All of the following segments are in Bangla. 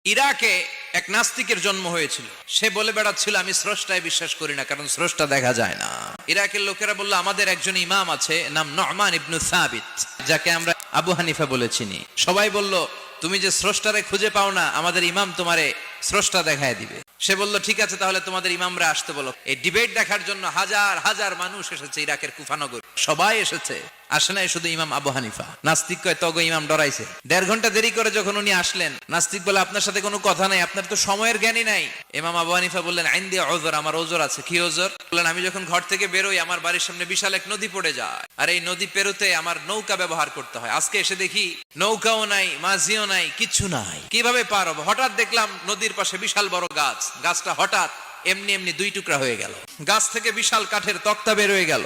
ইরাকে এক নাস্তিকের জন্ম হয়েছিল। সে বলে বেড়াচ্ছিল আমি স্রষ্টায় বিশ্বাস করি না, কারণ স্রষ্টা দেখা যায় না। ইরাকের লোকেরা বলল আমাদের একজন ইমাম আছে, নাম নু'মান ইবনে সাবিত, যাকে আমরা আবু হানিফা বলে চিনি। সবাই বলল তুমি যে স্রষ্টারে খুঁজে পাও না, আমাদের ইমাম তোমারে স্রষ্টা দেখায় দিবে। সে বলল ঠিক আছে, তাহলে তোমাদের ইমামরা আসতে বলো। এই ডিবেট দেখার জন্য হাজার হাজার মানুষ এসেছে ইরাকের কুফানগর, সবাই এসেছে। আসে নাই শুধু ইমাম আবু হানিফা। নাস্তিক কয় তগো ইমাম ডরাইছে। 1.5 ঘন্টা দেরি করে যখন উনি আসলেন, নাস্তিক বলে আপনার সাথে কোনো কথা নাই, আপনার তো সময়ের জ্ঞানই নাই। ইমাম আবু হানিফা বললেন আইন্দি ওযর, আমার ওযর আছে। কি ওযর? বললেন আমি যখন ঘর থেকে বেরোই আমার বাড়ির সামনে বিশাল এক নদী পড়ে যায়, আর এই নদী পেরোতে আমার নৌকা ব্যবহার করতে হয়। আজকে এসে দেখি নৌকাও নাই, মাঝিও নাই, কিচ্ছু নাই, কিভাবে পার হবো? হঠাৎ দেখলাম নদীর পাশে বিশাল বড় গাছ, গাছটা হঠাৎ এমনি এমনি 2 টুকরা হয়ে গেল। গাছ থেকে বিশাল কাঠের তক্তা বের হয়ে গেল,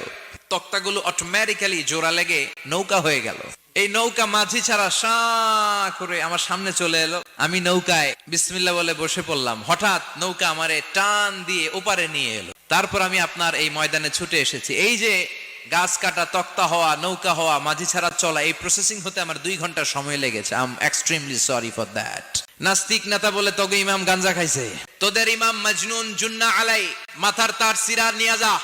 তক্তাগুলো অটোমেটিক্যালি জোড়া লেগে নৌকা হয়ে গেল। এই নৌকা মাঝি ছাড়া সা করে আমার সামনে চলে এলো। আমি নৌকায় বিসমিল্লাহ বলে বসে পড়লাম। হঠাৎ নৌকা আমারে টান দিয়ে ওপারে নিয়ে এলো। তারপর আমি আপনার এই ময়দানে ছুটে এসেছি। এই যে গাছ কাটা, তক্তা হওয়া, নৌকা হওয়া, মাঝি ছাড়া চলা, এই প্রসেসিং হতে আমার 2 ঘন্টা সময় লেগেছে। I am extremely sorry for that. নাস্তিক নেতা বলে তোকে ইমাম গাঞ্জা খাইছে, তোদের ইমাম মজনুন জুন্না আলাই, মাথার তার সিরা নিয়ে যা।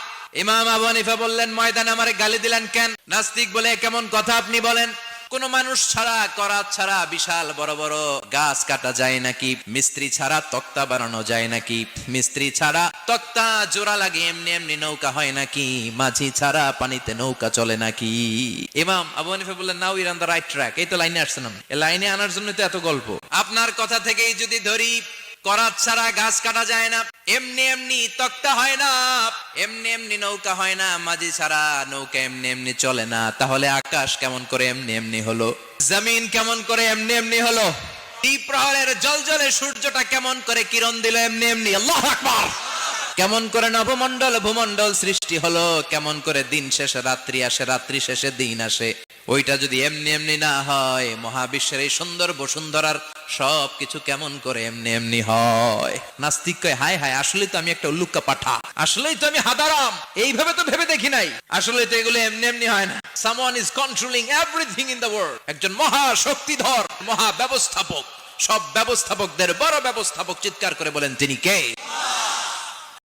ইমাম আবু হানিফা বললেন ময়দানে আমারে গালি দিলেন কেন? নাস্তিক বলে কেমন কথা আপনি বলেন? কোন মানুষ ছাড়া, করাত ছাড়া বিশাল বড় বড় গাছ কাটা যায় নাকি? মিস্ত্রি ছাড়া তক্তা বানানো যায় নাকি? মিস্ত্রি ছাড়া তক্তা জোড়া লাগে এমনি এমনি নৌকা হয় নাকি? মাঝি ছাড়া পানিতে নৌকা চলে নাকি? ইমাম আবু হানিফা বললেন now you on the right track. এই তো লাইনে আসছেন, এই লাইনে আনার জন্য তো এত গল্প। আপনার কথা থেকেই যদি ধরি, করাত ছাড়া গাছ কাটা যায় না, এমনি এমনি তক্তা হয় না, এমনি এমনি নৌকা হয় না, মাঝি ছাড়া নৌকা এমনি এমনি চলে না, তাহলে আকাশ কেমন করে এমনি এমনি হলো? জমিন কেমন করে এমনি এমনি হলো? দ্বিপ্রহরের জলজলে সূর্যটা কেমন করে কিরণ দিল এমনি এমনি? আল্লাহু আকবার! কেমন করে নবমণ্ডল ভূমণ্ডল সৃষ্টি হলো? কেমন করে দিন শেষে রাত্রি আসে, রাত্রি শেষে দিন আসে? ওইটা যদি এমনি এমনি না হয়, মহাবিশ্বের এই সুন্দর বসুন্ধরার সবকিছু কেমন করে এমনি এমনি হয়? নাস্তিক কয় হায় হায়, আসলে তো আমি একটা উল্লুক্কা পাঠা, আসলেই তো আমি হাদারাম, এইভাবে তো ভেবে দেখি নাই। আসলে তো এগুলো এমনি এমনি হয় না। Someone is controlling everything in the world. একজন মহা শক্তিধর, মহা ব্যবস্থাপক, সব ব্যবস্থাপকদের বড় ব্যবস্থাপক। চিৎকার করে বলেন তিনি কে?